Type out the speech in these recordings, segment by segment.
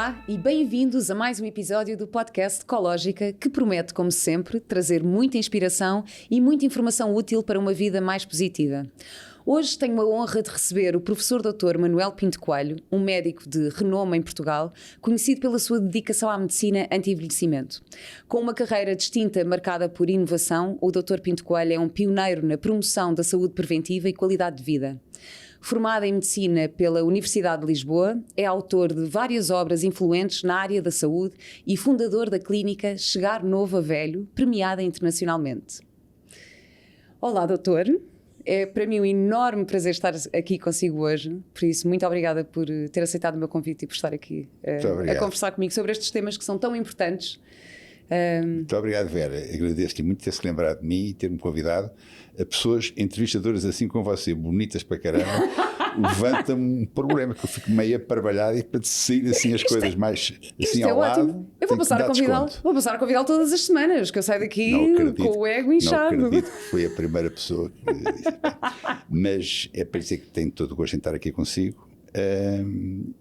Olá e bem-vindos a mais um episódio do podcast Ecológica, que promete, como sempre, trazer muita inspiração e muita informação útil para uma vida mais positiva. Hoje tenho a honra de receber o professor Dr. Manuel Pinto Coelho, um médico de renome em Portugal, conhecido pela sua dedicação à medicina anti-envelhecimento. Com uma carreira distinta marcada por inovação, o Dr. Pinto Coelho é um pioneiro na promoção da saúde preventiva e qualidade de vida. Formado em Medicina pela Universidade de Lisboa, é autor de várias obras influentes na área da saúde e fundador da clínica Chegar Novo a Velho, premiada internacionalmente. Olá, doutor. É para mim um enorme prazer estar aqui consigo hoje, por isso muito obrigada por ter aceitado o meu convite e por estar aqui a conversar comigo sobre estes temas que são tão importantes. Muito obrigado, Vera. Agradeço-lhe muito ter-se lembrado de mim e ter-me convidado. A pessoas entrevistadoras assim como você, bonitas para caramba, levanta-me um problema que eu fico meio aparvalhado e para sair assim as coisas mais assim ao lado. Eu vou passar a convidá-lo todas as semanas, que eu saio daqui com o ego inchado. Não acredito que foi a primeira pessoa que disse. Mas é para dizer que tenho todo o gosto em estar aqui consigo.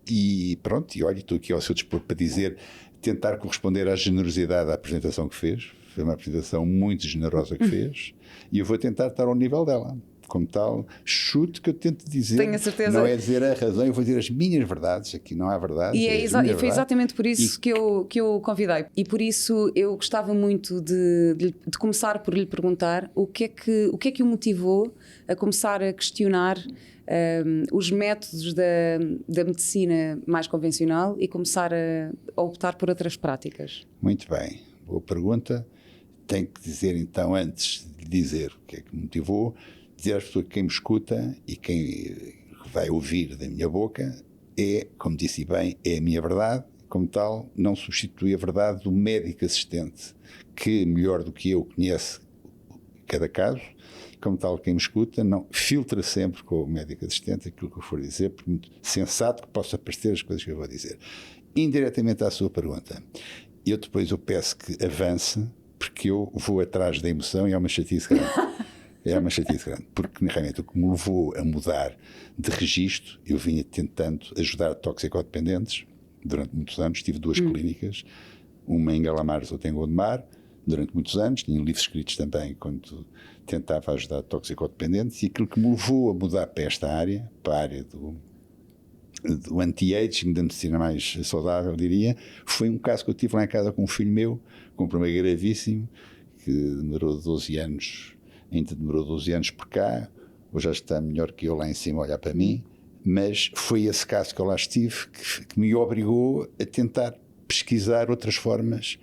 E pronto, e olha, estou aqui ao seu dispor para dizer, tentar corresponder à generosidade da apresentação que fez. Foi uma apresentação muito generosa que fez e eu vou tentar estar ao nível dela. Como tal, chute que eu tento dizer. Tenho a certeza. Não é dizer a razão, eu vou dizer as minhas verdades. Aqui não há verdades. E foi exatamente por isso que eu convidei. E por isso eu gostava muito de começar por lhe perguntar o que é que o motivou a começar a questionar os métodos da medicina mais convencional e começar a optar por outras práticas. Muito bem, boa pergunta. Tenho que dizer então, antes de dizer o que é que me motivou, dizer às pessoas que quem me escuta e quem vai ouvir da minha boca é, como disse bem, é a minha verdade. Como tal, não substitui a verdade do médico assistente, que melhor do que eu conhece cada caso. Como tal, quem me escuta não filtra sempre com o médico assistente aquilo que eu for dizer, por muito sensato que possa parecer as coisas que eu vou dizer. Indiretamente à sua pergunta, depois eu peço que avance, porque eu vou atrás da emoção e é uma chatice grande. É uma chatice grande, porque realmente o que me levou a mudar de registro, eu vinha tentando ajudar toxicodependentes durante muitos anos, tive duas clínicas, uma em Galamares, outra em Gondomar, durante muitos anos, tinha livros escritos também quando tentava ajudar toxicodependentes, e aquilo que me levou a mudar para esta área, para a área do anti-aging, da medicina mais saudável, diria, foi um caso que eu tive lá em casa com um filho meu, com um problema gravíssimo, que demorou 12 anos, ainda demorou 12 anos por cá, hoje já está melhor que eu lá em cima a olhar para mim, mas foi esse caso que eu lá estive que me obrigou a tentar pesquisar outras formas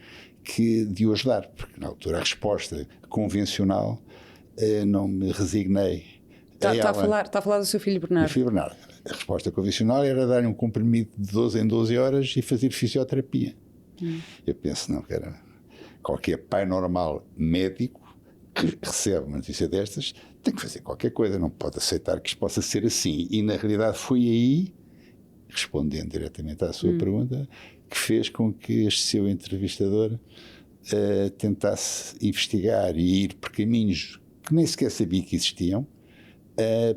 de o ajudar, porque na altura a resposta convencional não me resignei. Está a falar do seu filho Bernardo? Do filho Bernardo. A resposta convencional era dar-lhe um comprimido de 12 em 12 horas e fazer fisioterapia. Eu penso, não, cara, qualquer pai normal médico que recebe uma notícia destas tem que fazer qualquer coisa, não pode aceitar que isto possa ser assim. E na realidade foi aí, respondendo diretamente à sua pergunta, que fez com que este seu entrevistador tentasse investigar e ir por caminhos que nem sequer sabia que existiam,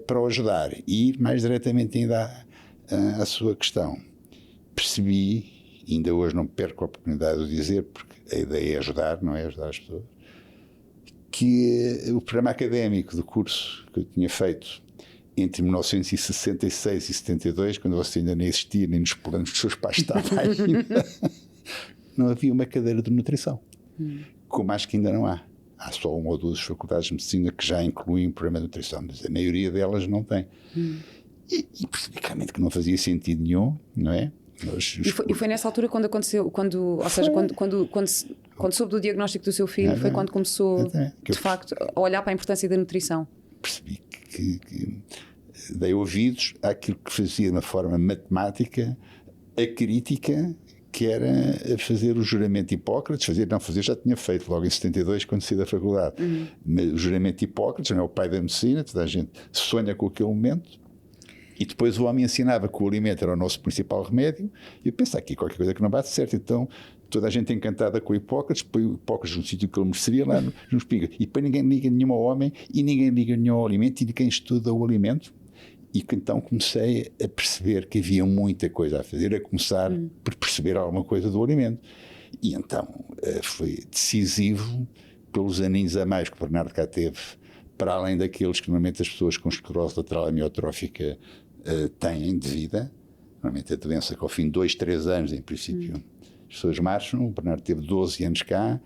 para o ajudar e ir mais diretamente ainda à sua questão. Percebi, ainda hoje não perco a oportunidade de dizer, porque a ideia é ajudar, não é ajudar as pessoas, que o programa académico do curso que eu tinha feito entre 1966 e 72, quando você ainda nem existia, nem nos planos dos seus pais estava ainda, não havia uma cadeira de nutrição, como acho que ainda não há. Há só uma ou duas faculdades de medicina que já incluem um programa de nutrição, mas a maioria delas não tem. E percebi claramente que não fazia sentido nenhum, não é? E foi nessa altura quando aconteceu, quando soube do diagnóstico do seu filho, foi quando começou, de facto, a olhar para a importância da nutrição. Percebi que dei ouvidos àquilo que fazia de uma forma matemática a crítica, que era fazer o juramento de Hipócrates, já tinha feito logo em 72 quando saí da faculdade, mas o juramento de Hipócrates não é o pai da medicina, toda a gente sonha com aquele momento, e depois o homem ensinava que o alimento era o nosso principal remédio, e eu pensei aqui qualquer coisa que não bate certo, então toda a gente encantada com o Hipócrates, põe o Hipócrates no sítio que ele mereceria lá nos pinga, e depois ninguém liga nenhum ao homem, e ninguém liga nenhum ao alimento, e de quem estuda o alimento. E que então comecei a perceber que havia muita coisa a fazer, a começar por perceber alguma coisa do alimento. E então foi decisivo, pelos aninhos a mais que o Bernardo cá teve, para além daqueles que normalmente as pessoas com esclerose lateral amiotrófica têm de vida, normalmente a doença que ao fim de 2, 3 anos, em princípio, as pessoas marcham. O Bernardo teve 12 anos cá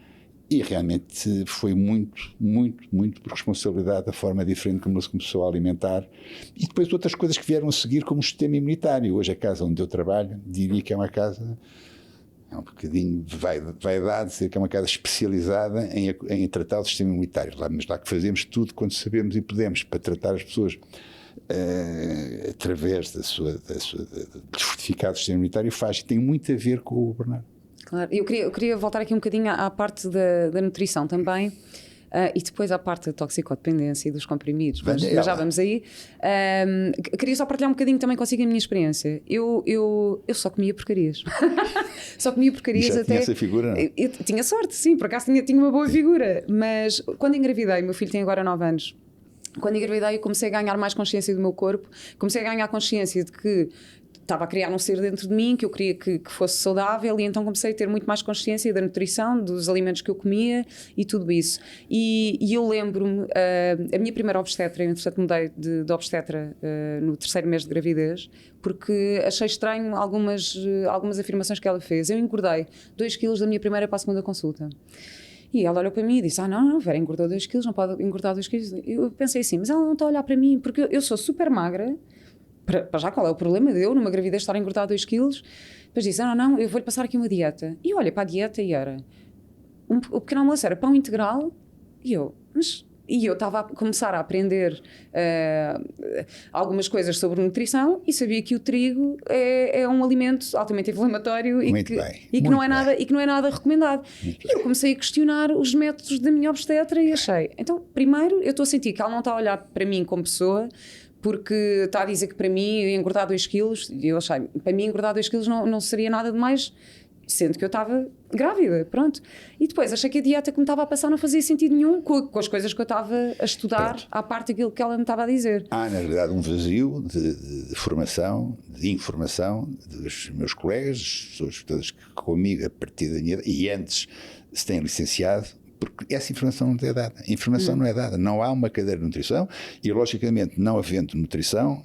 e realmente foi muito, muito, muito por responsabilidade da forma diferente como ele se começou a alimentar. E depois outras coisas que vieram a seguir, como o sistema imunitário. Hoje a casa onde eu trabalho, diria que é uma casa, é um bocadinho vaidade dizer que é uma casa especializada em tratar o sistema imunitário. Mas lá que fazemos tudo quando sabemos e podemos para tratar as pessoas através dos fortificados do sistema imunitário, tem muito a ver com o Bernardo. Claro, eu queria voltar aqui um bocadinho à parte da nutrição também. E depois à parte da toxicodependência e dos comprimidos, mas já vamos aí. Queria só partilhar um bocadinho também consigo a minha experiência. Eu só comia porcarias. Só comia porcarias. Já até tinha essa figura, não? Eu tinha sorte, sim, por acaso tinha uma boa figura. Mas quando engravidei, meu filho tem agora 9 anos. Quando engravidei, eu comecei a ganhar mais consciência do meu corpo, comecei a ganhar consciência de que estava a criar um ser dentro de mim, que eu queria que fosse saudável, e então comecei a ter muito mais consciência da nutrição, dos alimentos que eu comia e tudo isso. E eu lembro-me, a minha primeira obstetra, eu entretanto mudei de obstetra no 3º mês de gravidez, porque achei estranho algumas afirmações que ela fez. Eu engordei 2 quilos da minha primeira para a segunda consulta. E ela olhou para mim e disse, não, Vera engordou 2 quilos, não pode engordar 2 quilos. Eu pensei assim, mas ela não está a olhar para mim, porque eu sou super magra. Para já, qual é o problema de eu, numa gravidez, estar a engordar 2 quilos? Depois disse, não, eu vou-lhe passar aqui uma dieta. E olha para a dieta e era, o pequeno almoço era pão integral, e eu estava a começar a aprender algumas coisas sobre nutrição e sabia que o trigo é um alimento altamente inflamatório e que não é nada recomendado. E eu comecei a questionar os métodos da minha obstetra e achei, então, primeiro, eu estou a sentir que ela não está a olhar para mim como pessoa, porque está a dizer que para mim engordar 2 quilos, e eu achei, para mim engordar 2 quilos não seria nada de mais, sendo que eu estava grávida, pronto. E depois achei que a dieta que me estava a passar não fazia sentido nenhum com as coisas que eu estava a estudar, à parte daquilo que ela me estava a dizer. Há, na realidade, um vazio de formação, de informação dos meus colegas, as pessoas todas que comigo a partir da minha, e antes se têm licenciado, porque essa informação não é dada. A informação não é dada. Não há uma cadeira de nutrição e, logicamente, não havendo nutrição,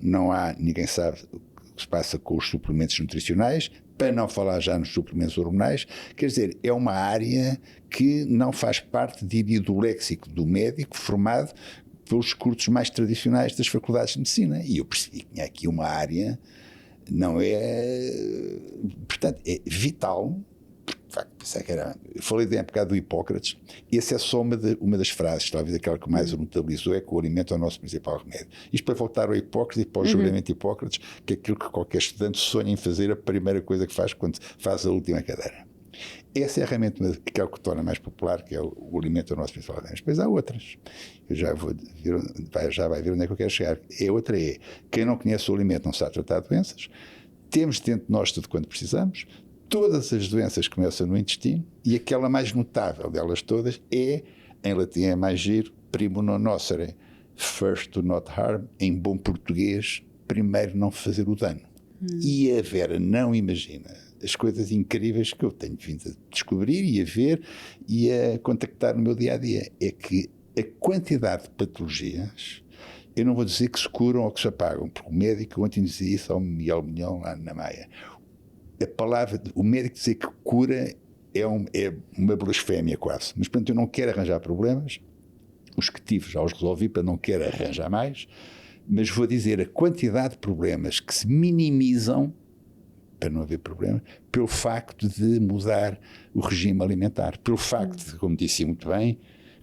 ninguém sabe o que se passa com os suplementos nutricionais, para não falar já nos suplementos hormonais. Quer dizer, é uma área que não faz parte, diria, do léxico do médico formado pelos cursos mais tradicionais das faculdades de medicina. E eu percebi que tinha aqui uma área, não é... Portanto, é vital. Eu falei há bocado do Hipócrates. Essa é só uma das frases, talvez aquela que mais o notabilizou, é que o alimento é o nosso principal remédio. Isto para voltar ao Hipócrates e para o julgamento de Hipócrates, que é aquilo que qualquer estudante sonha em fazer, a primeira coisa que faz quando faz a última cadeira. Essa é realmente aquela que torna mais popular, que é o alimento é o nosso principal remédio. Mas depois há outras. Eu já vai ver onde é que eu quero chegar. Outra é, quem não conhece o alimento não sabe tratar doenças. Temos dentro de nós tudo quanto precisamos. Todas as doenças começam no intestino e aquela mais notável delas todas é, em latim é mais giro, primo non nocere, first to not harm, em bom português, primeiro não fazer o dano. E a Vera não imagina as coisas incríveis que eu tenho vindo a descobrir e a ver e a contactar no meu dia-a-dia. É que a quantidade de patologias, eu não vou dizer que se curam ou que se apagam, porque o médico ontem dizia isso ao Miguel Milhão lá na Maia. A palavra, o médico dizer que cura é uma blasfémia quase. Mas, portanto, eu não quero arranjar problemas. Os que tive já os resolvi, para não quero arranjar mais. Mas vou dizer a quantidade de problemas que se minimizam, para não haver problema, pelo facto de mudar o regime alimentar. Pelo facto de, como disse muito bem,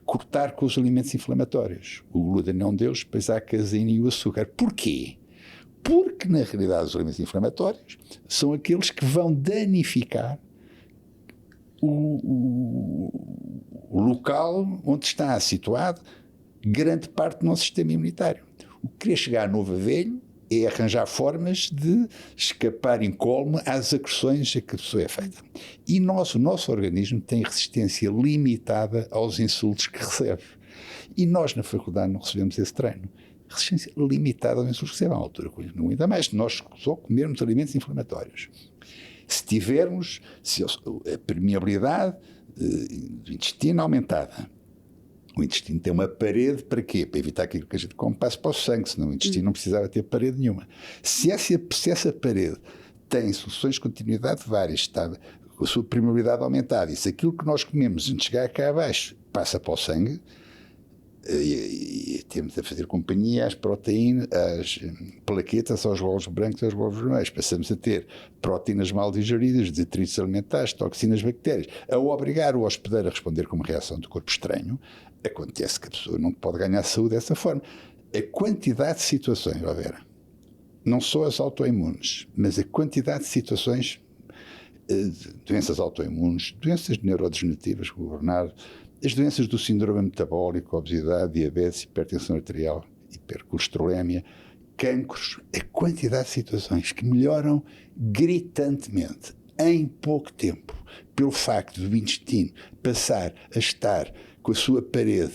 cortar com os alimentos inflamatórios. O glúten é um deles, depois há a caseína e o açúcar. Porquê? Porque, na realidade, os alimentos inflamatórios são aqueles que vão danificar o local onde está situado grande parte do nosso sistema imunitário. O que queria chegar novo a velho é arranjar formas de escapar incólume às agressões a que a pessoa é feita. E o nosso organismo tem resistência limitada aos insultos que recebe. E nós, na faculdade, não recebemos esse treino. Resistência limitada aos insultos que recebe. À altura, não ainda mais, nós só comermos alimentos inflamatórios. Se tivermos a permeabilidade do intestino aumentada, o intestino tem uma parede para quê? Para evitar que aquilo que a gente come passe para o sangue, senão o intestino não precisava ter parede nenhuma. Se essa parede tem soluções de continuidade várias, está com a sua permeabilidade aumentada, e se aquilo que nós comemos antes de chegar cá abaixo passa para o sangue, e temos a fazer companhia às proteínas, às plaquetas, aos glóbulos brancos e aos glóbulos vermelhos. Passamos a ter proteínas mal digeridas, detritos alimentares, toxinas, bactérias. Ao obrigar o hospedeiro a responder com uma reação do corpo estranho, acontece que a pessoa não pode ganhar saúde dessa forma. A quantidade de situações, Vera, não só as autoimunes, mas a quantidade de situações, doenças autoimunes, doenças neurodegenerativas, como o Bernardo, as doenças do síndrome metabólico, obesidade, diabetes, hipertensão arterial, hipercolesterolemia, cancros, a quantidade de situações que melhoram gritantemente em pouco tempo, pelo facto do intestino passar a estar com a sua parede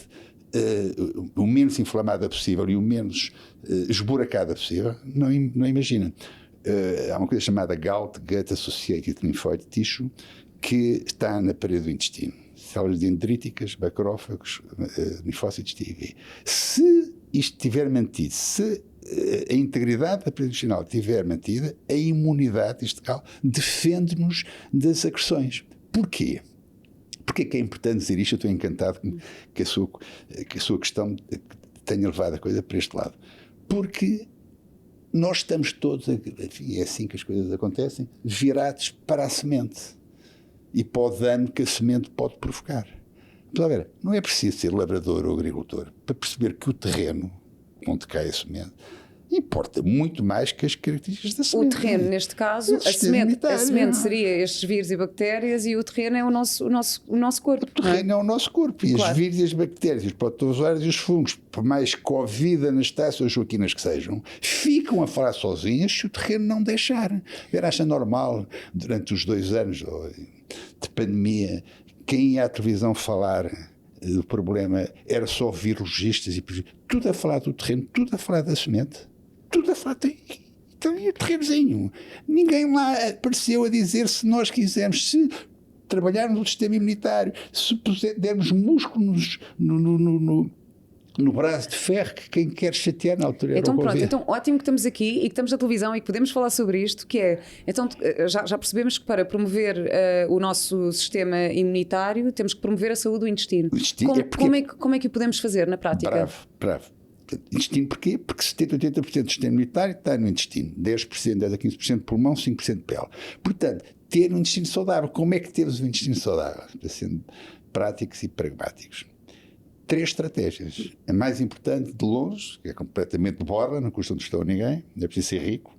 o menos inflamada possível e o menos esburacada possível, não imagina. Há uma coisa chamada Gut Associated Lymphoid Tissue, que está na parede do intestino. Células dendríticas, macrófagos, linfócitos T e B. Se isto estiver mantido, se a integridade da parede intestinal estiver mantida, a imunidade intestinal defende-nos das agressões. Porquê? Porquê que é importante dizer isto? Eu estou encantado que a sua questão tenha levado a coisa para este lado. Porque nós estamos todos, enfim, é assim que as coisas acontecem, virados para a semente e para o dano que a semente pode provocar. Mas, a ver, não é preciso ser lavrador ou agricultor para perceber que o terreno onde cai a semente importa muito mais que as características da semente. O terreno, neste caso, a semente seria estes vírus e bactérias, e o terreno é o nosso corpo. O terreno é o nosso corpo, e claro, os vírus e as bactérias, os protozoários e os fungos, por mais Covid, anastácias ou joaquinas que sejam, ficam a falar sozinhas se o terreno não deixar. Ver, acha normal, durante os 2 anos de pandemia, quem ia à televisão falar do problema era só virologistas e tudo a falar do terreno, tudo a falar da semente, tudo a falar. Então, e o terrenozinho? Ninguém lá apareceu a dizer, se nós quisermos, se trabalharmos o sistema imunitário, se dermos músculos no braço de ferro, que quem quer chatear na altura então pronto, então ótimo que estamos aqui e que estamos na televisão e que podemos falar sobre isto, que é, então já percebemos que para promover o nosso sistema imunitário temos que promover a saúde do intestino. Como é que o podemos fazer na prática? Bravo. Intestino porquê? Porque 70-80% do sistema imunitário está no intestino, 10%, 10 a 15% de pulmão, 5% de pele. Portanto, ter um intestino saudável. Como é que temos um intestino saudável? Sendo práticos e pragmáticos. 3 estratégias. A mais importante, de longe, que é completamente borra, não custa um tostão a ninguém, não é preciso ser rico,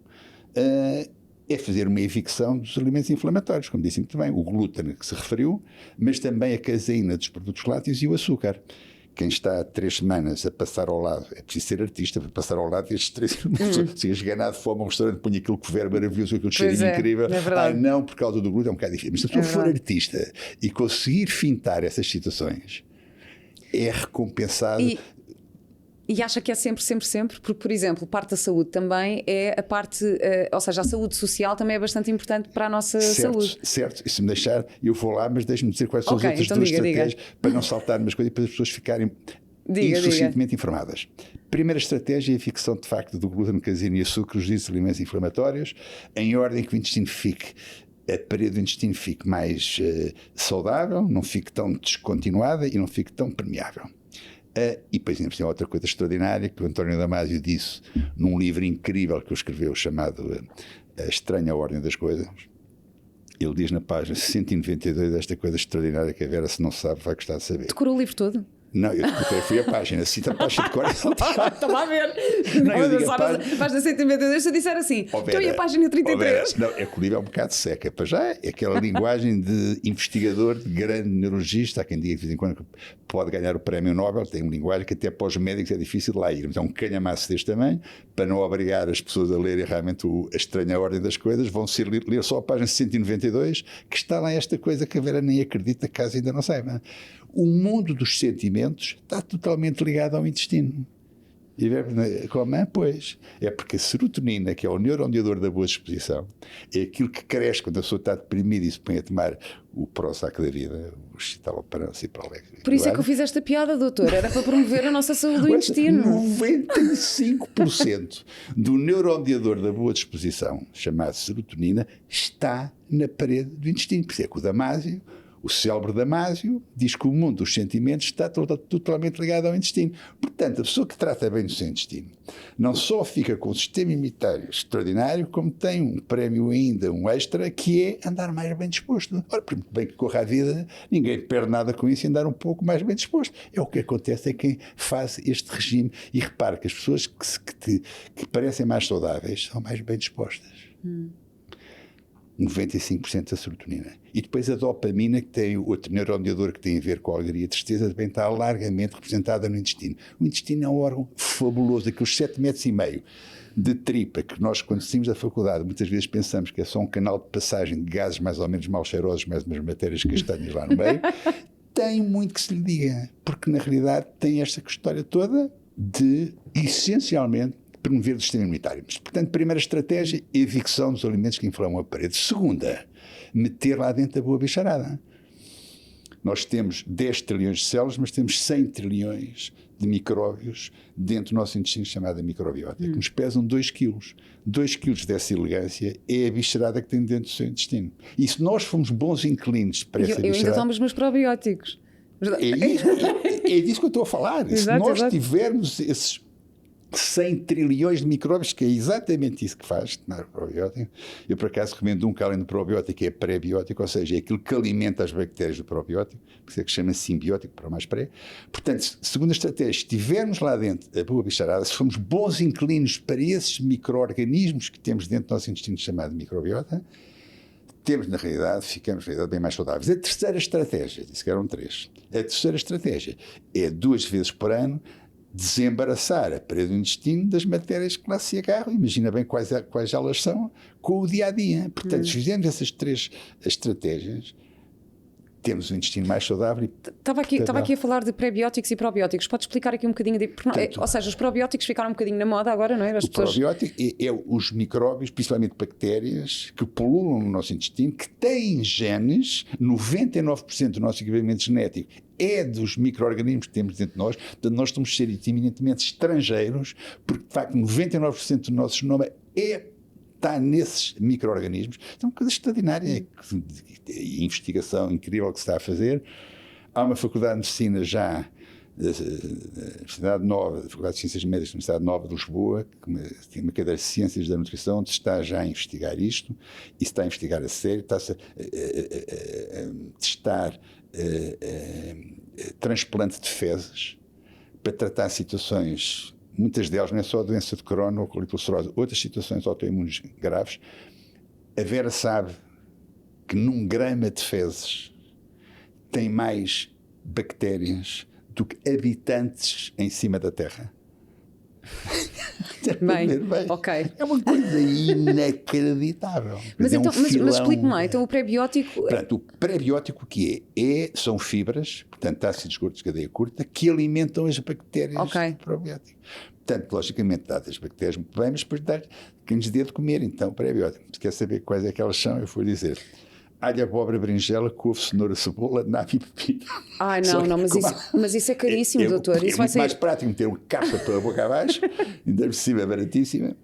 é fazer uma evicção dos alimentos inflamatórios, como disse muito bem, o glúten que se referiu, mas também a caseína dos produtos lácteos e o açúcar. Quem está 3 semanas a passar ao lado, é preciso ser artista para passar ao lado destes 3 elementos. Se chegar nada de fome a um restaurante, põe aquele couvert maravilhoso, aquele cheirinho incrível. É não, por causa do glúten é um bocado difícil. Mas se a pessoa for artista e conseguir fintar essas situações, é recompensado. E acha que é sempre, porque, por exemplo, parte da saúde também é a parte, ou seja, a saúde social também é bastante importante para a nossa saúde. Certo, e se me deixar, eu vou lá, mas deixe-me dizer quais são as outras 2 estratégias para não saltar umas coisas e para as pessoas ficarem insuficientemente informadas. Primeira estratégia é a ficção de facto do glúten, caseína e açúcar, os ditos alimentos inflamatórios, em ordem que o intestino fique, a parede do intestino fique mais saudável, não fique tão descontinuada e não fique tão permeável. E depois ainda por outra coisa extraordinária que o António Damasio disse num livro incrível que ele escreveu chamado A Estranha Ordem das Coisas. Ele diz na página 192 esta coisa extraordinária que a Vera, se não sabe, vai gostar de saber. Decorou o livro todo? Não, eu fui a página, cita a página de cor. Estava a ver. Página 192, se eu disser assim, então e a página 33? Não, é que o livro é um bocado seca. Para já é aquela linguagem de investigador, de grande neurologista. Há quem diga que de vez em quando pode ganhar o prémio Nobel, tem uma linguagem que até para os médicos é difícil de lá ir. Mas é um calhamaço deste tamanho, para não obrigar as pessoas a lerem realmente a estranha ordem das coisas, vão ler só a página 192, que está lá esta coisa que a Vera nem acredita, caso ainda não saiba. O mundo dos sentimentos está totalmente ligado ao intestino. E como é? Pois. É porque a serotonina, que é o neuroondeador da boa disposição, é aquilo que cresce quando a pessoa está deprimida e se põe a tomar o Prozac da vida, o citalopram, cipralex. Por isso é que eu fiz esta piada, doutor. Era para promover a nossa saúde do intestino. 95% do neuroondeador da boa disposição, chamado serotonina, está na parede do intestino. Por isso é que o Damásio, o célebre Damásio, diz que o mundo dos sentimentos está totalmente ligado ao intestino. Portanto, a pessoa que trata bem do seu intestino não só fica com um sistema imunitário extraordinário, como tem um prémio ainda, um extra, que é andar mais bem disposto. Ora, por muito bem que corra a vida, ninguém perde nada com isso e andar um pouco mais bem disposto. É o que acontece a quem faz este regime. E repare que as pessoas que parecem mais saudáveis são mais bem dispostas. 95% da serotonina. E depois a dopamina, que tem outro neuroondeador que tem a ver com a alegria e a tristeza, também está largamente representada no intestino. O intestino é um órgão fabuloso, aqueles 7,5 metros de tripa, que nós, quando saímos da faculdade, muitas vezes pensamos que é só um canal de passagem de gases mais ou menos mal cheirosos, mais umas matérias castanhas lá no meio, tem muito que se lhe diga, porque na realidade tem esta história toda de, essencialmente, promover o sistema imunitário. Mas, portanto, primeira estratégia, evicção dos alimentos que inflamam a parede. Segunda, meter lá dentro a boa bicharada. Nós temos 10 trilhões de células, mas temos 100 trilhões de micróbios dentro do nosso intestino, chamada microbiota, que nos pesam 2 quilos. 2 quilos dessa elegância é a bicharada que tem dentro do seu intestino. E se nós formos bons inquilinos para essa bicharada... Eu ainda tomo os meus probióticos. É disso que eu estou a falar. Exato, se nós tivermos esses 100 trilhões de micróbios, que é exatamente isso que faz tomar probiótico. Eu, por acaso, recomendo um que além do probiótico, que é pré-biótico, ou seja, é aquilo que alimenta as bactérias do probiótico, por isso é que se chama simbiótico, para mais pré. Portanto, segunda estratégia, se tivermos lá dentro a boa bicharada, se formos bons inquilinos para esses micro-organismos que temos dentro do nosso intestino chamado microbiota, ficamos, na realidade, bem mais saudáveis. A terceira estratégia, disse que eram 3, a terceira estratégia é 2 vezes por ano desembaraçar a parede do intestino das matérias que lá se agarram. Imagina bem quais elas são com o dia-a-dia. Portanto, se fizermos essas 3 estratégias, temos um intestino mais saudável. Estava aqui a falar de pré-bióticos e probióticos. Pode explicar aqui um bocadinho? Ou seja, os probióticos ficaram um bocadinho na moda agora, não é? O probiótico é os micróbios, principalmente bactérias, que pululam no nosso intestino, que têm genes, 99% do nosso equipamento genético é dos micro-organismos que temos dentro de nós. Portanto, nós estamos seres eminentemente estrangeiros, porque, de facto, 99% do nosso genoma está nesses micro-organismos. É uma coisa extraordinária, e investigação incrível que se está a fazer. Há uma faculdade de medicina já, Universidade Nova, Faculdade de Ciências Médicas da Universidade Nova de Lisboa, que tem uma cadeira de Ciências da Nutrição, onde está já a investigar isto, e se está a investigar a sério, está-se a testar transplante de fezes para tratar situações, muitas delas não é só a doença de Crohn ou colipulcerose, outras situações autoimunes graves. A Vera sabe que num grama de fezes tem mais bactérias do que habitantes em cima da Terra. Bem, ok. É uma coisa inacreditável. Mas explique-me lá, então o pré-biótico... Portanto, o pré-biótico que são fibras, portanto ácidos gordos de cadeia curta, que alimentam as bactérias do probiótico. Portanto, logicamente, dá as bactérias muito bem, mas depois dá quem lhes dê de comer, então, pré-biótico. Se quer saber quais é que elas são, eu vou dizer... alho, abóbora, berinjela, couve, cenoura, cebola, nave e pepino. Ai, não, mas isso é caríssimo, doutor. Isso vai muito ser mais prático meter uma capa pela boca abaixo, ainda por cima baratíssima,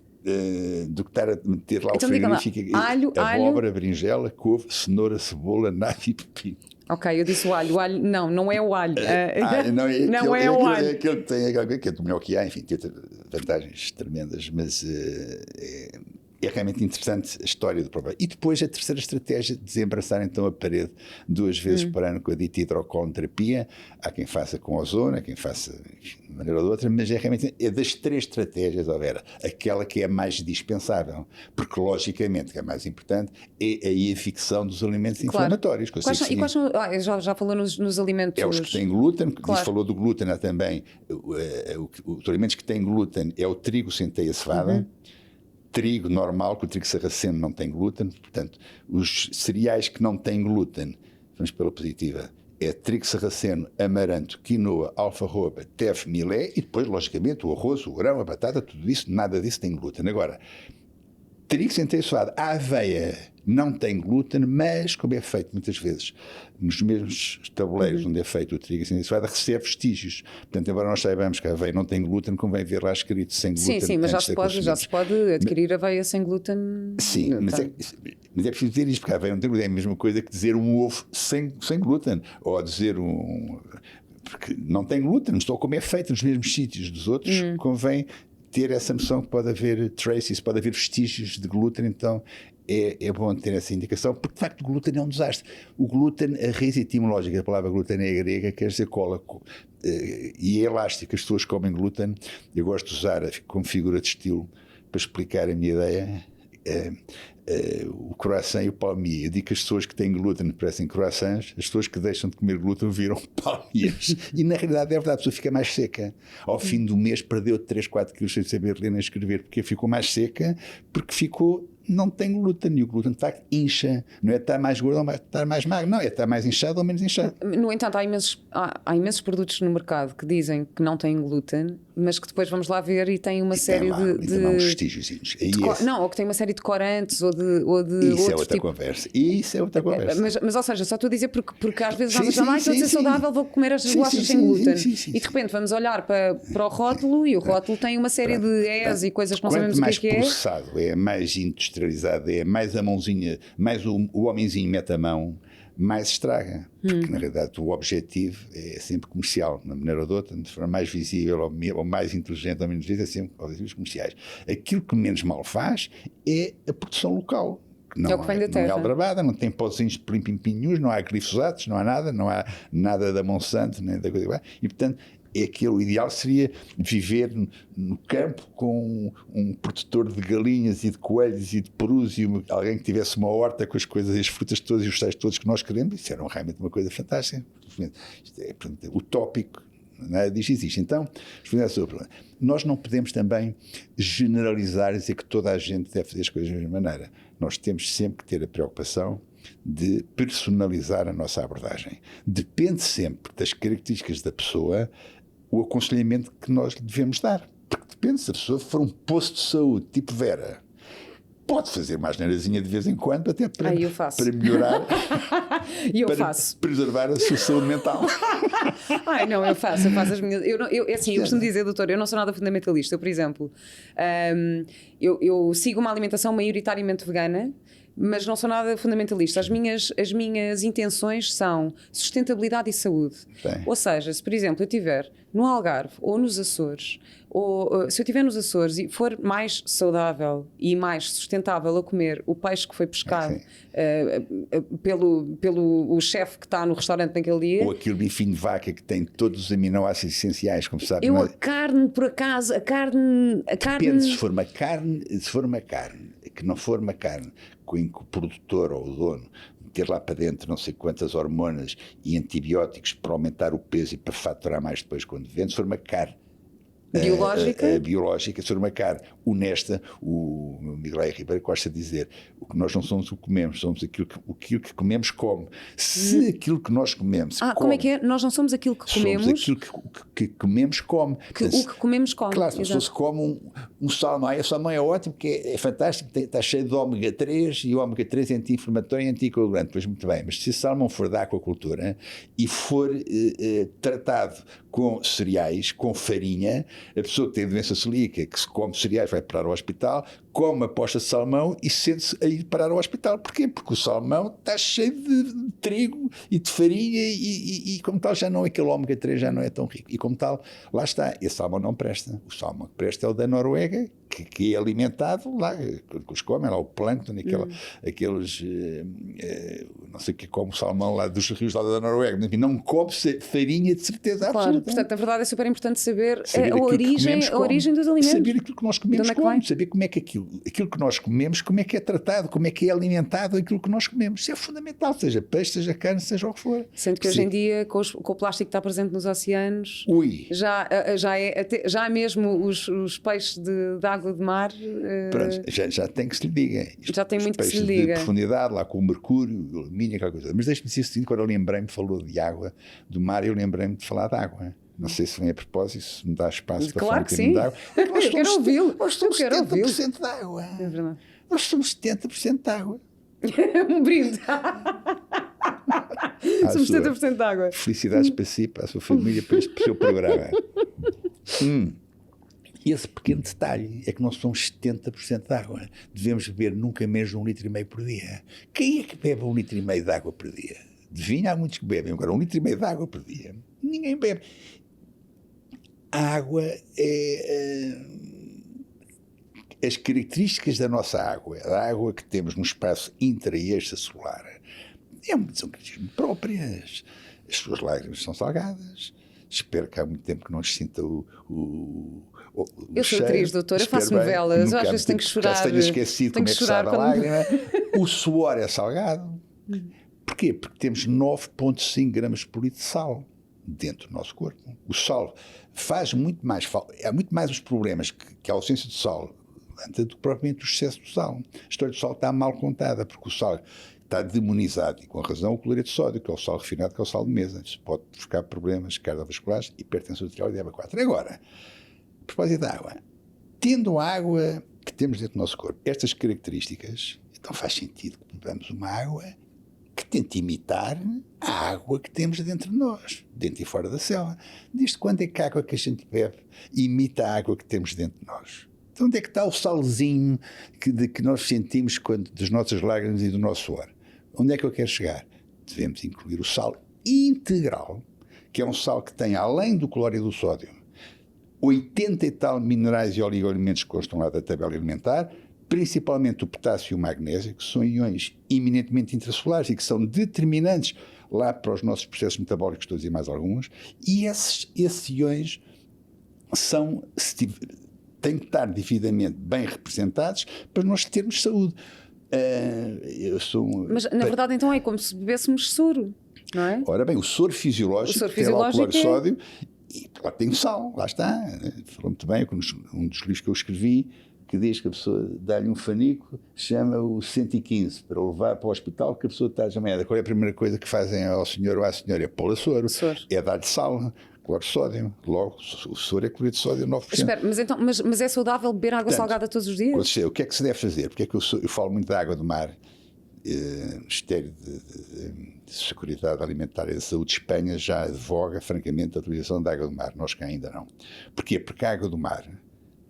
do que estar a meter lá então, o frigorífico. Alho, abóbora, berinjela, couve, cenoura, cebola, nave e pepino. Ok, eu disse o alho. Não é o alho. Não é o alho. É aquele que tem, que é do melhor que há, enfim, tem vantagens tremendas, mas é realmente interessante a história do probiótico. E depois a terceira estratégia, desembaraçar então a parede 2 vezes por ano com a dita hidrocolonterapia. Há quem faça com ozona, há quem faça de maneira ou de outra, mas realmente das 3 estratégias, Vera, aquela que é mais dispensável, porque logicamente que é mais importante é a evicção dos alimentos inflamatórios. Quais são, já falou nos alimentos... É os que têm glúten, falou do glúten, há também os alimentos que têm glúten é o trigo, centeia, cevada, trigo normal, que o trigo sarraceno não tem glúten, portanto, os cereais que não têm glúten, vamos pela positiva, é trigo sarraceno, amaranto, quinoa, alfarroba, teff, milé e depois, logicamente, o arroz, o grão, a batata, tudo isso, nada disso tem glúten. Agora, trigo centeio suado, a aveia não tem glúten, mas, como é feito muitas vezes nos mesmos tabuleiros onde é feito o trigo centeio suado, recebe vestígios. Portanto, embora nós saibamos que a aveia não tem glúten, convém ver lá escrito sem glúten. Sim, mas já se pode adquirir aveia sem glúten. Sim, mas é preciso dizer isto, porque a aveia não tem glúten. É a mesma coisa que dizer um ovo sem glúten, ou dizer porque não tem glúten, estou a comer feito nos mesmos sítios dos outros, convém ter essa noção que pode haver traces, pode haver vestígios de glúten, então é bom ter essa indicação, porque de facto o glúten é um desastre. O glúten, a raiz etimológica da palavra glúten é grega, quer dizer cola, e é elástico. As pessoas comem glúten, eu gosto de usar como figura de estilo para explicar a minha ideia. O croissant e o palmier. Eu digo que as pessoas que têm glúten parecem croissants, as pessoas que deixam de comer glúten viram palmiers. E na realidade é verdade, a pessoa fica mais seca. Ao fim do mês perdeu 3, 4 quilos sem saber ler nem escrever, porque ficou mais seca, porque não tem glúten, e o glúten de facto incha, não é estar mais gordo ou estar mais magro, não, é estar mais inchado ou menos inchado. No entanto, há imensos produtos no mercado que dizem que não têm glúten, mas que depois vamos lá ver e têm uma série de vestígios. Não, ou que têm uma série de corantes ou de isso é outra conversa. Isso é outra conversa. Mas ou seja, só estou a dizer porque às vezes nós achamos, estou a ser saudável, vou comer as bolachas sem glúten. E de repente vamos olhar para o rótulo e o rótulo tem uma série de ES e coisas que não sabemos o que é. Quanto mais processado é, mais industrializado é, mais a mãozinha, mais o homenzinho mete a mão, mais estraga. Porque na realidade o objetivo é sempre comercial, de uma maneira ou de outra, de forma mais visível ou mais inteligente ou menos visível, é sempre objetivos comerciais. Aquilo que menos mal faz é a produção local. Não, é o que vem da terra. Não é aldrabada, não tem pozinhos de plim-pim-pim, não há glifosatos, não há nada da Monsanto, nem da coisa. E portanto, o ideal seria viver no campo com um protetor de galinhas e de coelhos e de perus e alguém que tivesse uma horta com as coisas, as frutas todas e os sais todos que nós queremos. Isso era realmente uma coisa fantástica. Isto é utópico. Nada disso existe. Então, nós não podemos também generalizar e dizer que toda a gente deve fazer as coisas da mesma maneira. Nós temos sempre que ter a preocupação de personalizar a nossa abordagem. Depende sempre das características da pessoa o aconselhamento que nós lhe devemos dar. Porque depende, se a pessoa for um posto de saúde tipo Vera, pode fazer uma asneirazinha de vez em quando, até para melhorar para preservar a sua saúde mental. Não, eu faço as minhas. Eu costumo dizer, doutor, eu não sou nada fundamentalista. Eu, por exemplo, eu sigo uma alimentação maioritariamente vegana, mas não sou nada fundamentalista. As minhas intenções são sustentabilidade e saúde. Bem. Ou seja, se por exemplo eu estiver no Algarve ou nos Açores, ou se eu estiver nos Açores e for mais saudável e mais sustentável a comer o peixe que foi pescado pelo o chefe que está no restaurante naquele dia, ou aquele bifinho de vaca que tem todos os aminoácidos essenciais, como se sabe. A carne, por acaso, a carne... Depende, se for uma carne que não for uma carne que o produtor ou o dono ter lá para dentro não sei quantas hormonas e antibióticos para aumentar o peso e para faturar mais depois quando vende, se for uma carne biológica, se for uma carne honesta, o Miguel Ribeiro gosta de dizer, o que nós não somos o que comemos, somos aquilo que comemos come. Se aquilo que nós comemos como é que é? Nós não somos aquilo que comemos. Somos aquilo que comemos come. O que comemos come. Claro, se a pessoa se come um salmão, o salmão é ótimo, porque é fantástico, está cheio de ômega 3 e o ômega 3 é anti-inflamatório e anticoagulante, pois muito bem, mas se o salmão for da aquacultura e for tratado com cereais, com farinha, a pessoa que tem doença celíaca, que se come cereais vai parar ao hospital, come a posta de salmão e sente-se a ir parar ao hospital. Porquê? Porque o salmão está cheio de trigo e de farinha e como tal já não, aquele ômega 3 já não é tão rico. E como tal, lá está, esse salmão não presta. O salmão que presta é o da Noruega, que é alimentado lá, que os comem lá, o plâncton, aqueles, não sei o que come o salmão lá dos rios lá da Noruega, mas não come farinha de certeza absoluta. Portanto, na verdade é super importante saber a origem dos alimentos. Saber aquilo que nós comemos como, saber como é que aquilo que nós comemos, como é que é tratado, como é que é alimentado aquilo que nós comemos. Isso é fundamental, seja peixe, seja carne, seja o que for. Sendo que hoje em dia, com o plástico que está presente nos oceanos, já há mesmo os peixes de água água de mar... Pronto, já tem que se lhe diga. Já tem muito que se lhe de diga. profundidade, lá com o mercúrio, o alumínio, aquela coisa. Mas deixe-me dizer o seguinte, quando eu lembrei-me, falou de água do mar, eu lembrei-me de falar de água. Não sei se vem a propósito, se me dá espaço para falar um bocadinho de água. Eu quero ouvi-lo. Nós somos Eu quero 70% de água. É verdade. Nós somos 70% de água. Um brinde. Somos 70% de água. Felicidades para si, para a sua família, para este seu programa. Esse pequeno detalhe é que nós somos 70% de água. Devemos beber nunca menos de 1,5 litro por dia. Quem é que bebe 1,5 litro de água por dia? De vinho há muitos que bebem, agora 1,5 litro de água por dia. Ninguém bebe. A água é... as características da nossa água, a água que temos no espaço intra e extrasolar, são características próprias. As suas lágrimas são salgadas. Espero que há muito tempo que não se sinta o eu sou cheiro. atriz, doutora, eu faço novelas, eu às vezes tenho que chorar. Já tenho esquecido como é que sabe a lágrima. O suor é salgado. Porquê? Porque temos 9,5 gramas por litro de sal dentro do nosso corpo. O sal faz muito mais falta. Há muito mais os problemas que a ausência de sal do que propriamente o excesso de sal. A história do sal está mal contada, porque o sal está demonizado, e com razão, o cloreto de sódio, que é o sal refinado, que é o sal de mesa. Isso pode provocar problemas cardiovasculares, hipertensão arterial e diabetes 4. Agora, a propósito da água, tendo a água que temos dentro do nosso corpo estas características, então faz sentido que bebamos uma água que tente imitar a água que temos dentro de nós, dentro e fora da célula. Desde quando é que a água que a gente bebe imita a água que temos dentro de nós? Então onde é que está o salzinho que nós sentimos das nossas lágrimas e do nosso suor? Onde é que eu quero chegar? Devemos incluir o sal integral, que é um sal que tem, além do cloro e do sódio, 80 e tal minerais e oligoelementos que constam lá da tabela alimentar, principalmente o potássio e o magnésio, que são íons eminentemente intracelares e que são determinantes lá para os nossos processos metabólicos todos e mais alguns, e esses íons têm que estar devidamente bem representados para nós termos saúde. Mas na verdade então é como se bebêssemos soro, não é? Ora bem, o soro fisiológico tem lá o cloro de sódio e lá tem o sal, lá está. Falou muito bem, um dos livros que eu escrevi, que diz que a pessoa dá-lhe um fanico, chama-o 115 para o levar para o hospital, que a pessoa está desmaiada. Qual é a primeira coisa que fazem ao senhor ou à senhora? É pô-la soro. É dar-lhe sal, cloro de sódio. Logo, o soro é cloro de sódio 9%. Espera, mas é saudável beber água salgada todos os dias? O que é que se deve fazer? Porque é que eu falo muito da água do mar, Ministério de Seguridade Alimentar e da Saúde de Espanha já advoga, francamente, a utilização da água do mar. Nós cá ainda não. Porquê? Porque a água do mar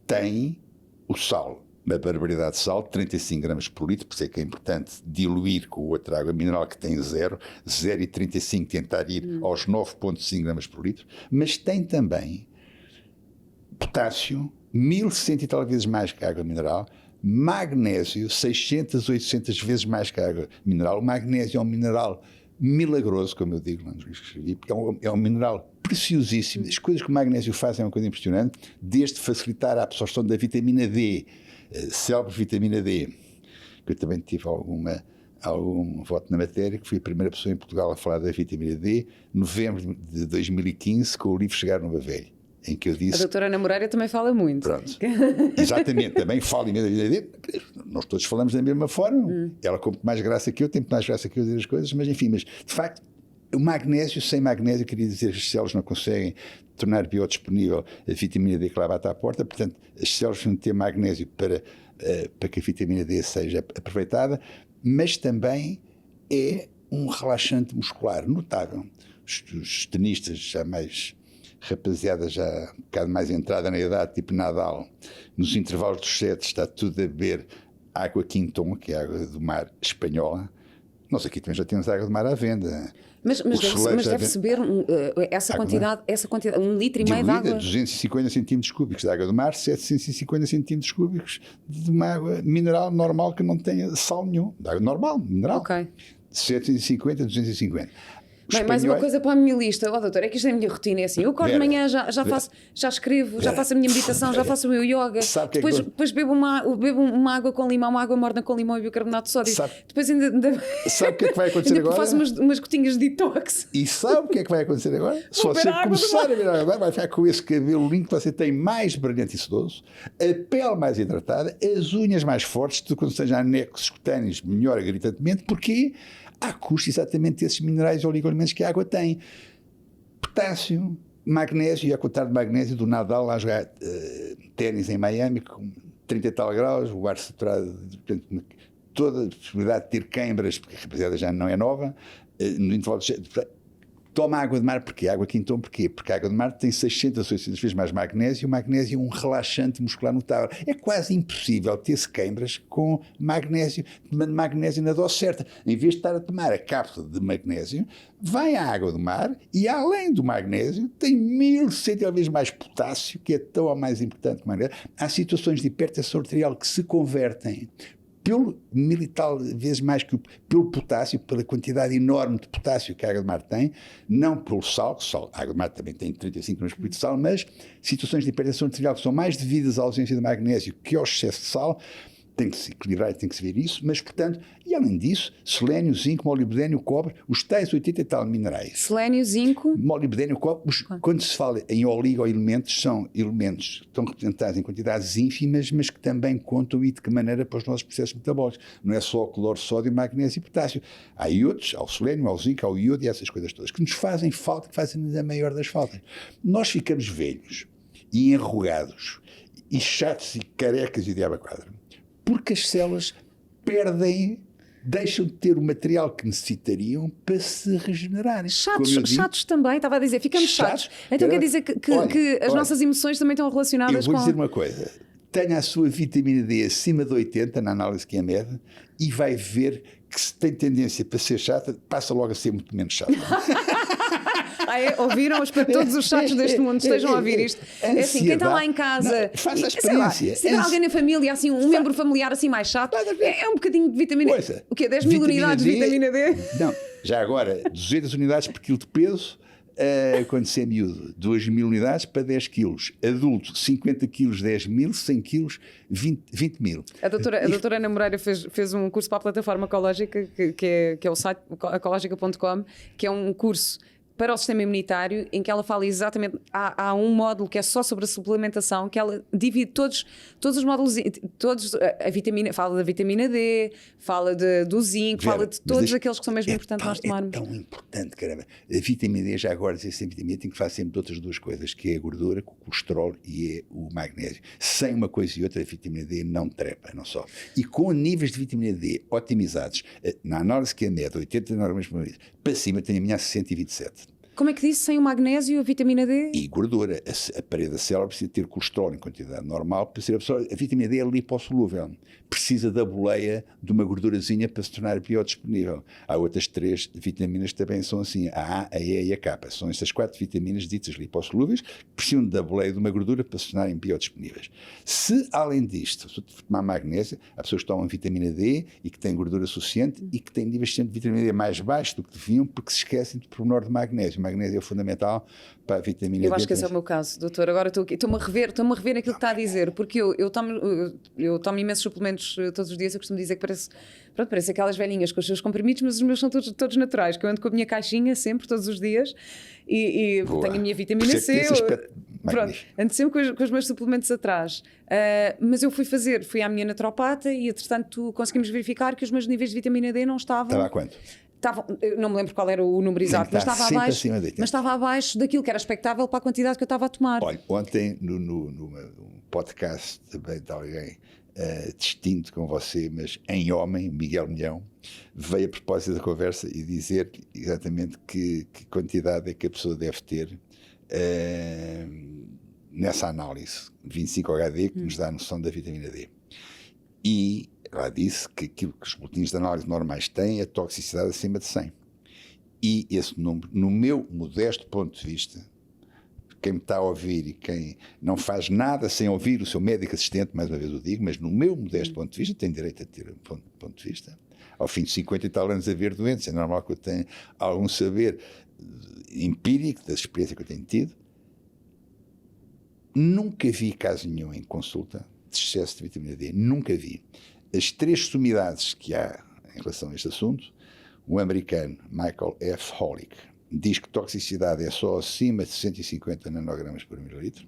tem o sal, uma barbaridade de sal, 35 gramas por litro, por isso é que é importante diluir com outra água mineral que tem 0,35, tentar ir aos 9,5 gramas por litro, mas tem também potássio, 1100 e tal vezes mais que a água mineral, magnésio, 600, 800 vezes mais que a água mineral. O magnésio é um mineral milagroso, como eu digo, porque é um mineral preciosíssimo. As coisas que o magnésio faz é uma coisa impressionante, desde facilitar a absorção da vitamina D, célebre vitamina D, que eu também tive algum voto na matéria, que fui a primeira pessoa em Portugal a falar da vitamina D, novembro de 2015, com o livro Chegar Numa Velha, em que eu disse... A doutora Ana Moreira também fala muito. Pronto. Exatamente, também falo imenso da vida dele. Nós todos falamos da mesma forma. Ela com mais graça que eu, tem mais graça que eu dizer as coisas, mas enfim, mas de facto, o magnésio, sem magnésio, queria dizer que as células não conseguem tornar biodisponível a vitamina D que lá bate à porta, portanto, as células vão ter magnésio para que a vitamina D seja aproveitada, mas também é um relaxante muscular notável. Os tenistas já mais... rapaziada já um bocado mais entrada na idade, tipo Nadal, nos intervalos dos sets está tudo a beber água Quinton, que é a água do mar espanhola. Nós aqui também já temos água do mar à venda. Mas deve-se beber essa quantidade, 1,5 litro de água? 250 centímetros cúbicos de água do mar, 750 centímetros cúbicos de uma água mineral normal que não tenha sal nenhum. De água normal, mineral. Ok. 750, 250. Bem, mais uma coisa para a minha lista. Doutor, é que isto é a minha rotina, é assim. Eu acordo de manhã, já faço, já escrevo, já faço a minha meditação, já faço o meu yoga. Depois bebo uma água com limão, uma água morna com limão e bicarbonato de sódio. Depois ainda sabe o que é que vai acontecer agora? Faço umas gotinhas de detox. E sabe o que é que vai acontecer agora? Se você começar a beber água, vai ficar com esse cabelo limpo que você tem mais brilhante e sedoso, a pele mais hidratada, as unhas mais fortes, tudo quando seja anexos cutâneos melhora gritantemente. Porquê? À custa exatamente desses minerais e oligoelementos que a água tem. Potássio, magnésio, e ao contrário de magnésio, do Nadal lá a jogar ténis em Miami, com 30 e tal graus, o ar saturado, portanto, toda a possibilidade de ter queimbras, porque a rapaziada já não é nova, no intervalo de... Toma água de mar, porquê? Água quintão, porquê? Porque a água de mar tem 600 a 800 vezes mais magnésio, e o magnésio é um relaxante muscular notável. É quase impossível ter-se queimbras com magnésio, tomando magnésio na dose certa. Em vez de estar a tomar a cápsula de magnésio, vai à água do mar e, além do magnésio, tem 1100 vezes mais potássio, que é tão ou mais importante que o magnésio. Há situações de hipertensão arterial que se convertem pelo 1000 e tal vezes mais que pelo potássio, pela quantidade enorme de potássio que a água de mar tem, não pelo sal, a água de mar também tem 35 gramas por litro de sal, mas situações de hipertensão arterial que são mais devidas à ausência de magnésio que ao excesso de sal, tem que se equilibrar e tem que se ver isso, mas, portanto, e além disso, selênio, zinco, molibdênio, cobre, os tais 80 e tal minerais. Selênio, zinco... Molibdênio, cobre, quando se fala em oligoelementos, são elementos que estão representados em quantidades ínfimas, mas que também contam e de que maneira para os nossos processos metabólicos. Não é só o cloro, sódio, magnésio e potássio. Há iodos, há o selênio, há o zinco, há o iodo e essas coisas todas, que nos fazem falta, que fazem-nos a maior das faltas. Nós ficamos velhos e enrugados e chatos e carecas e diabo a quadra, porque as células deixam de ter o material que necessitariam para se regenerarem. Chatos também, estava a dizer, ficamos chatos. Então quer dizer que as nossas emoções também estão relacionadas com... Eu vou dizer uma coisa, tenha a sua vitamina D acima de 80, na análise que a mede, e vai ver que se tem tendência para ser chata, passa logo a ser muito menos chata. Ouviram? Espero que todos os chatos deste mundo estejam a ouvir isto. É assim, quem está lá em casa, faça a experiência. Se tiver alguém na família, assim, um membro familiar assim mais chato, é um bocadinho de vitamina D. O quê? 10 mil unidades de vitamina D? Não, já agora, 200 unidades por quilo de peso, quando se é miúdo, 2.000 unidades para 10 quilos. Adulto, 50 quilos, 10.000, 100 quilos, 20.000. A doutora Ana Moreira fez um curso para a plataforma ecológica, que é o site ecologica.com, que é um curso para o sistema imunitário, em que ela fala exatamente, há um módulo que é só sobre a suplementação, que ela divide todos os módulos, a vitamina, fala da vitamina D, fala do zinco, fala de todos aqueles que são mesmo importantes nós tomarmos. É tão importante, caramba. A vitamina D, já agora, dizer sempre vitamina D, tem que fazer sempre de outras duas coisas, que é a gordura, o colesterol e é o magnésio. Sem uma coisa e outra, a vitamina D não trepa, não só. E com níveis de vitamina D otimizados, na análise que é a média, 89 gramas por litro, para cima tem a minha 127. Como é que disse? Sem o magnésio, a vitamina D? E gordura. A parede da célula precisa ter colesterol em quantidade normal para ser absorvida. A vitamina D é lipossolúvel. Precisa da boleia de uma gordurazinha para se tornar biodisponível. Há outras 3 vitaminas que também são assim. A A, a E e a K. São estas 4 vitaminas ditas lipossolúveis que precisam da boleia de uma gordura para se tornarem biodisponíveis. Se, além disto, se tomar magnésio, há pessoas que tomam vitamina D e que têm gordura suficiente e que têm níveis de vitamina D mais baixos do que deviam porque se esquecem de pormenor de magnésio. O magnésio é fundamental para a vitamina D. Eu acho que esse é o meu caso, doutor. Agora estou-me a rever aquilo que está a dizer, porque eu tomo imensos suplementos todos os dias. Eu costumo dizer que parece aquelas velhinhas com os seus comprimidos, mas os meus são todos naturais, que eu ando com a minha caixinha sempre, todos os dias, e tenho a minha vitamina C. Ando sempre com os meus suplementos atrás. Mas eu fui à minha naturopata e, entretanto, conseguimos verificar que os meus níveis de vitamina D não estavam... Estava a quanto? Não me lembro qual era o número exato, mas estava abaixo daquilo que era expectável para a quantidade que eu estava a tomar. Olha, ontem num podcast também de alguém distinto com você, mas em homem, Miguel Milhão, veio a propósito da conversa e dizer exatamente que quantidade é que a pessoa deve ter nessa análise 25-HD, que nos dá a noção da vitamina D. E ela disse que aquilo que os boletins de análise normais têm é toxicidade acima de 100. E esse número, no meu modesto ponto de vista, quem me está a ouvir e quem não faz nada sem ouvir o seu médico assistente, mais uma vez eu digo, mas no meu modesto ponto de vista, tem direito a ter um ponto de vista, ao fim de 50 e tal anos a ver doentes. É normal que eu tenha algum saber empírico da experiência que eu tenho tido. Nunca vi caso nenhum em consulta de excesso de vitamina D. Nunca vi. As 3 sumidades que há em relação a este assunto, o americano Michael F. Holick diz que toxicidade é só acima de 150 nanogramas por mililitro.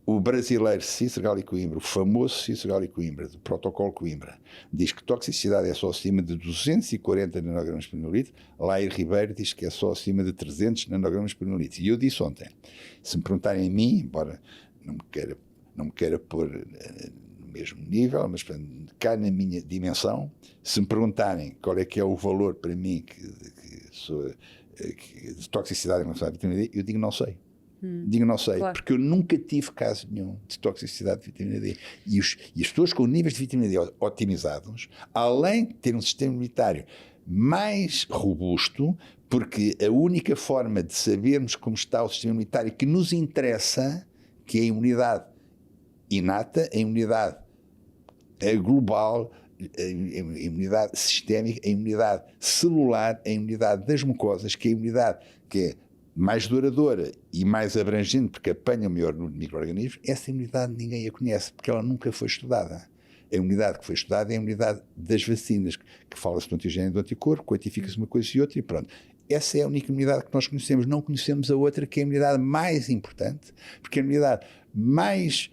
O brasileiro Cícero Gali Coimbra, o famoso Cícero Gali Coimbra, do protocolo Coimbra, diz que toxicidade é só acima de 240 nanogramas por mililitro. Lair Ribeiro diz que é só acima de 300 nanogramas por mililitro. E eu disse ontem, se me perguntarem a mim, embora não me queira pôr no mesmo nível, mas cá na minha dimensão, se me perguntarem qual é que é o valor para mim de toxicidade em relação à vitamina D, eu digo não sei. Digo não sei, claro. Porque eu nunca tive caso nenhum de toxicidade de vitamina D. E as pessoas com níveis de vitamina D otimizados, além de ter um sistema imunitário mais robusto, porque a única forma de sabermos como está o sistema imunitário que nos interessa, que é a imunidade inata, a imunidade global, a imunidade sistémica, a imunidade celular, a imunidade das mucosas, que é a imunidade que é mais duradoura e mais abrangente, porque apanha o maior número de micro-organismos. Essa imunidade ninguém a conhece, porque ela nunca foi estudada. A imunidade que foi estudada é a imunidade das vacinas, que fala-se do antigênio e do anticorpo, quantifica-se uma coisa e outra e pronto. Essa é a única imunidade que nós conhecemos. Não conhecemos a outra, que é a imunidade mais importante, porque é a imunidade mais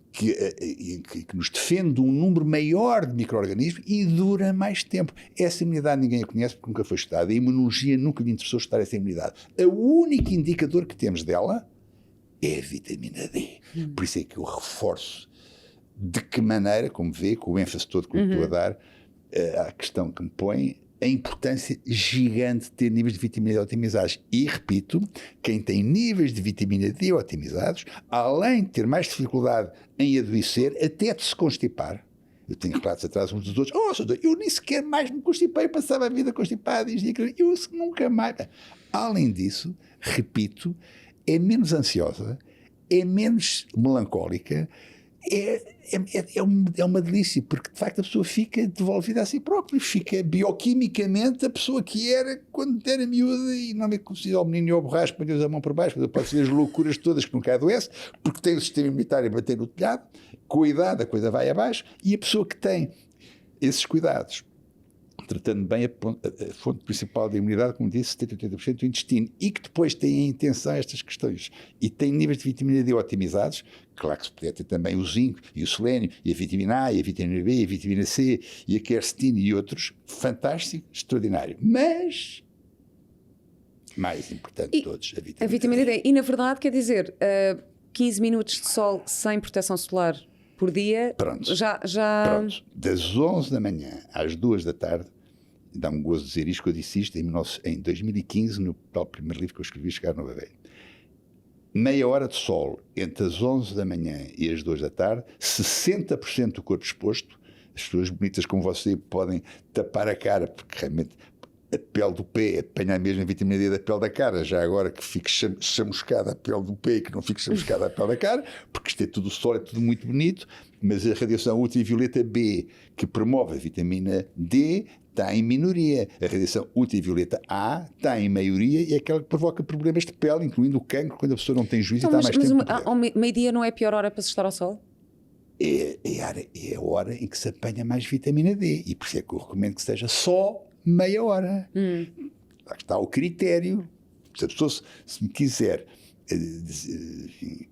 que nos defende de um número maior de micro-organismos e dura mais tempo. Essa imunidade ninguém a conhece porque nunca foi estudada. A imunologia nunca me interessou estudar essa imunidade. O único indicador que temos dela é a vitamina D. Por isso é que eu reforço de que maneira, como vê, com o ênfase todo que eu estou a dar à questão que me põe, a importância gigante de ter níveis de vitamina D otimizados. E, repito, quem tem níveis de vitamina D otimizados, além de ter mais dificuldade em adoecer, até de se constipar. Eu tenho relatos atrás uns dos outros. Eu nem sequer mais me constipei, eu passava a vida constipado. Eu nunca mais. Além disso, repito, é menos ansiosa, é menos melancólica, é uma delícia, porque de facto a pessoa fica devolvida a si própria, fica bioquimicamente a pessoa que era quando era miúda, e não é como se diz ao menino e ao borracho, põe-lhe a mão por baixo, pode fazer as loucuras todas que nunca adoece, porque tem o sistema imunitário a bater no telhado, com a idade a coisa vai abaixo, e a pessoa que tem esses cuidados, tratando bem a fonte principal da imunidade, como disse, 70% a 80% do intestino, e que depois tem em atenção estas questões, e tem níveis de vitamina D otimizados, claro que se puder ter também o zinco, e o selênio, e a vitamina A, e a vitamina B, e a vitamina C, e a quercetina e outros, fantástico, extraordinário. Mas, mais importante de todos, a vitamina D. E na verdade, quer dizer, 15 minutos de sol sem proteção solar por dia, Pronto. Pronto. Das 11 da manhã às 2 da tarde, dá-me gozo dizer isto, que eu disse isto em 2015, no primeiro livro que eu escrevi, Chegar Nova Velha. Meia hora de sol entre as 11 da manhã e as 2 da tarde, 60% do corpo exposto. As pessoas bonitas como você podem tapar a cara, porque realmente a pele do pé apanha a mesma vitamina D da pele da cara, já agora que fique chamuscada a pele do pé e que não fique chamuscada a pele da cara, porque isto é tudo sol, é tudo muito bonito, mas a radiação ultravioleta B, que promove a vitamina D, está em minoria. A radiação ultravioleta A está em maioria e é aquela que provoca problemas de pele, incluindo o cancro, quando a pessoa não tem juízo e está mais tempo. Mas ao meio-dia não é a pior hora para se estar ao sol? É a hora em que se apanha mais vitamina D, e por isso é que eu recomendo que seja só meia hora. Lá está o critério. Se a pessoa se me quiser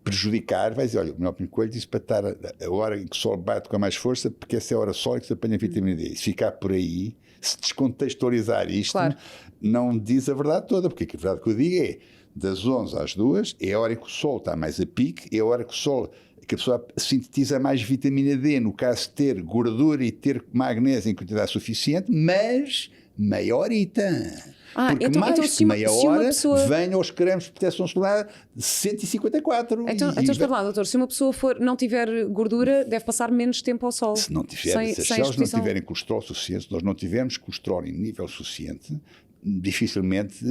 prejudicar, vai dizer, olha, o Manuel Pinho Coelho disse para estar a hora em que o sol bate com mais força, porque essa é a hora só em que se apanha vitamina D. E se ficar por aí, se descontextualizar isto, claro, não diz a verdade toda, porque a verdade que eu digo é, das 11 às 2, é a hora em que o sol está mais a pique, é a hora que o sol, que a pessoa sintetiza mais vitamina D, no caso de ter gordura e ter magnésio em quantidade suficiente, mas meia horita. Porque então, mais que meia hora pessoa... venham aos cremes de proteção solar 154. Então espera lá, doutor, se uma pessoa não tiver gordura, deve passar menos tempo ao sol. Se não tiver, se as células não tiverem colesterol suficiente, se nós não tivermos colesterol em nível suficiente, dificilmente,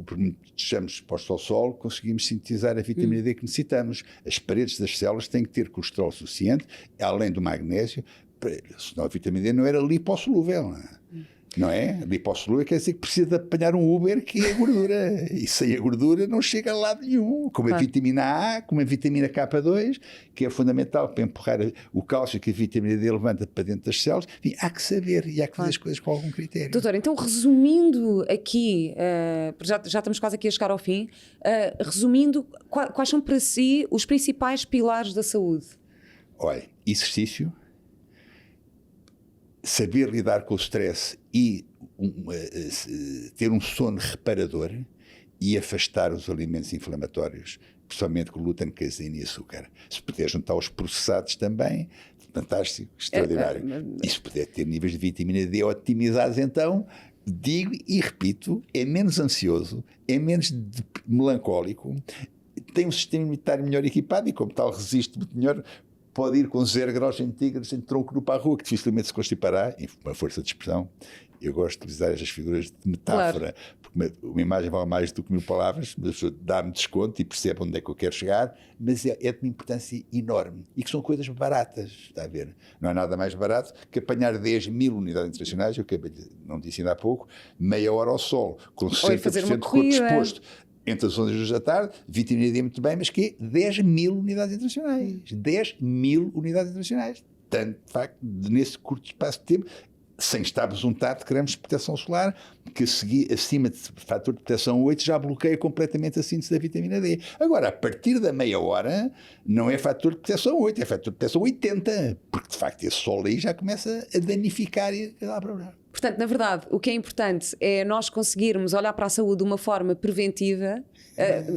por muito que estejamos expostos ao sol, conseguimos sintetizar a vitamina D que necessitamos. As paredes das células têm que ter colesterol suficiente, além do magnésio, senão a vitamina D não era lipossolúvel, não é? Lipossolúvel quer dizer que precisa de apanhar um Uber que é gordura, e sem a gordura não chega a lado nenhum, como a vitamina A, como a vitamina K2, que é fundamental para empurrar o cálcio que a vitamina D levanta para dentro das células. Enfim, há que saber e há que fazer as coisas com algum critério. Doutor, então resumindo aqui, já estamos quase aqui a chegar ao fim, resumindo, quais são para si os principais pilares da saúde? Olha, exercício, saber lidar com o stress e ter um sono reparador e afastar os alimentos inflamatórios, principalmente glúten, caseína e açúcar. Se puder juntar os processados também, fantástico, extraordinário. E se puder ter níveis de vitamina D otimizados, então, digo e repito, é menos ansioso, é menos melancólico, tem um sistema imunitário melhor equipado e, como tal, resiste muito melhor. Pode ir com 0 graus centígrados em tronco nu para a rua, que dificilmente se constipará, e uma força de expressão. Eu gosto de utilizar estas figuras de metáfora, porque uma imagem vale mais do que 1000 palavras, mas a pessoa dá-me desconto e percebe onde é que eu quero chegar, mas é de uma importância enorme, e que são coisas baratas, está a ver? Não há nada mais barato que apanhar 10.000 unidades internacionais, eu acabei de, não disse ainda há pouco, meia hora ao sol, com 60% de corpo exposto, entre as 11 e as 2 da tarde, vitamina D muito bem, mas que é 10.000 unidades internacionais. 10.000 unidades internacionais. Tanto, de facto, nesse curto espaço de tempo, sem estar besuntado de cremes de proteção solar, que acima de fator de proteção 8 já bloqueia completamente a síntese da vitamina D. Agora, a partir da meia hora, não é fator de proteção 8, é fator de proteção 80, porque de facto esse sol aí já começa a danificar e a dar problema. Portanto, na verdade, o que é importante é nós conseguirmos olhar para a saúde de uma forma preventiva,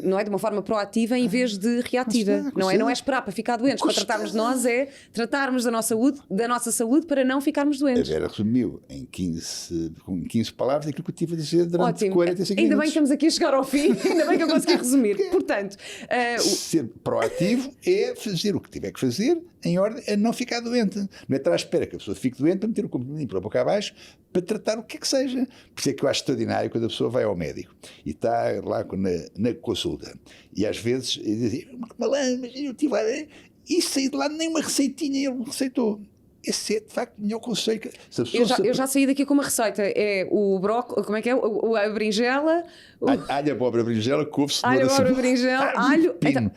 não é? De uma forma proativa em vez de reativa. Não é esperar para ficar doentes, para tratarmos de nós, é tratarmos da nossa saúde para não ficarmos doentes. A Vera resumiu em 15 palavras aquilo que eu tive a dizer durante 45 Ainda minutos. bem que estamos aqui a chegar ao fim, ainda bem que eu consegui resumir. Portanto, ser proativo é fazer o que tiver que fazer em ordem a não ficar doente. Não é estar à espera que a pessoa fique doente para meter o comprimidinho para a boca abaixo para tratar o que é que seja. Por isso é que eu acho extraordinário quando a pessoa vai ao médico e está lá na consulta e às vezes diz mas eu estive lá e saí de lá nem uma receitinha ele me receitou. Esse é, de facto, o melhor conselho. Eu já saí daqui com uma receita. É o brócolis, como é que é? A berinjela. Alho, abóbora, berinjela, couve, cenoura, alho, abóbora, berinjela, alho. Pepino.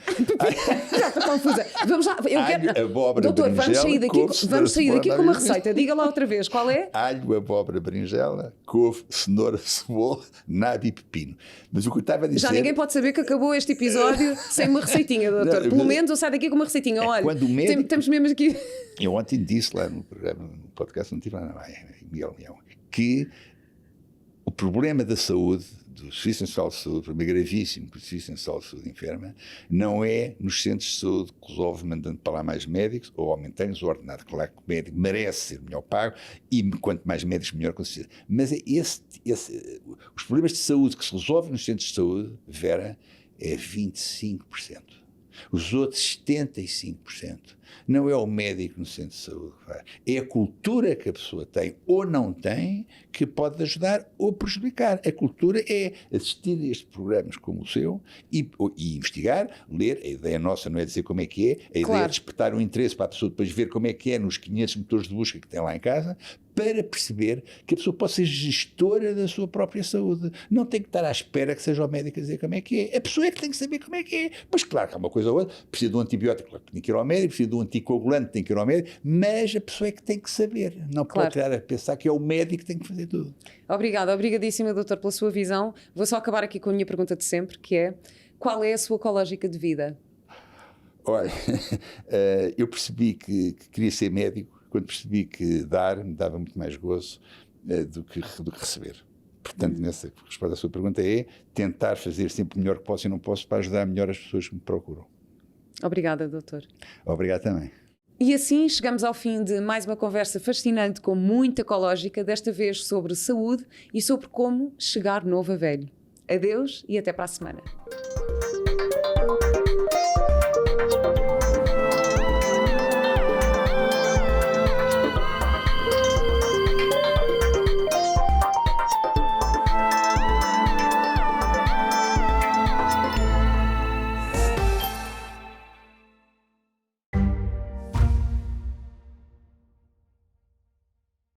Já estou confusa. Vamos lá. Alho, abóbora, doutor, berinjela, vamos sair daqui com uma receita. Diga lá outra vez. Qual é? Alho, abóbora, berinjela, couve, cenoura, cebola, nabo e pepino. Mas o que eu estava a dizer... Já ninguém pode saber que acabou este episódio sem uma receitinha, doutor. Pelo menos eu saio daqui com uma receitinha. Olha, quando o médico... temos mesmo aqui... Eu ontem disse lá no programa, no podcast, não estive lá na Maia, Miguel Leão, que o problema da saúde, do Serviço Nacional de Saúde, o problema gravíssimo que o Serviço Nacional de Saúde enferma, não é nos centros de saúde que resolve mandando para lá mais médicos ou aumentando-lhes o ordenado. Claro que o médico merece ser melhor pago e quanto mais médicos, melhor com certeza. Mas é os problemas de saúde que se resolvem nos centros de saúde, Vera, é 25%. Os outros 75%. Não é o médico no centro de saúde que faz. É a cultura que a pessoa tem ou não tem que pode ajudar ou prejudicar. A cultura é assistir a estes programas como o seu e investigar, ler. A ideia nossa não é dizer como é que é, a ideia é despertar um interesse para a pessoa depois ver como é que é nos 500 motores de busca que tem lá em casa, para perceber que a pessoa possa ser gestora da sua própria saúde. Não tem que estar à espera que seja o médico a dizer como é que é. A pessoa é que tem que saber como é que é. Pois claro que há uma coisa ou outra, precisa de um antibiótico, claro que tem que ir ao médico, precisa de um anticoagulante, tem que ir ao médico, mas a pessoa é que tem que saber. Não pode estar a pensar que é o médico que tem que fazer tudo. Obrigada, obrigadíssima, doutor, pela sua visão. Vou só acabar aqui com a minha pergunta de sempre, que é: qual é a sua ecológica de vida? Olha, eu percebi que queria ser médico quando percebi que dar me dava muito mais gozo do que receber. Portanto, nessa resposta à sua pergunta é tentar fazer sempre o melhor que posso e não posso para ajudar melhor as pessoas que me procuram. Obrigada, doutor. Obrigado também. E assim chegamos ao fim de mais uma conversa fascinante com muita ecológica, desta vez sobre saúde e sobre como chegar novo a velho. Adeus e até para a semana.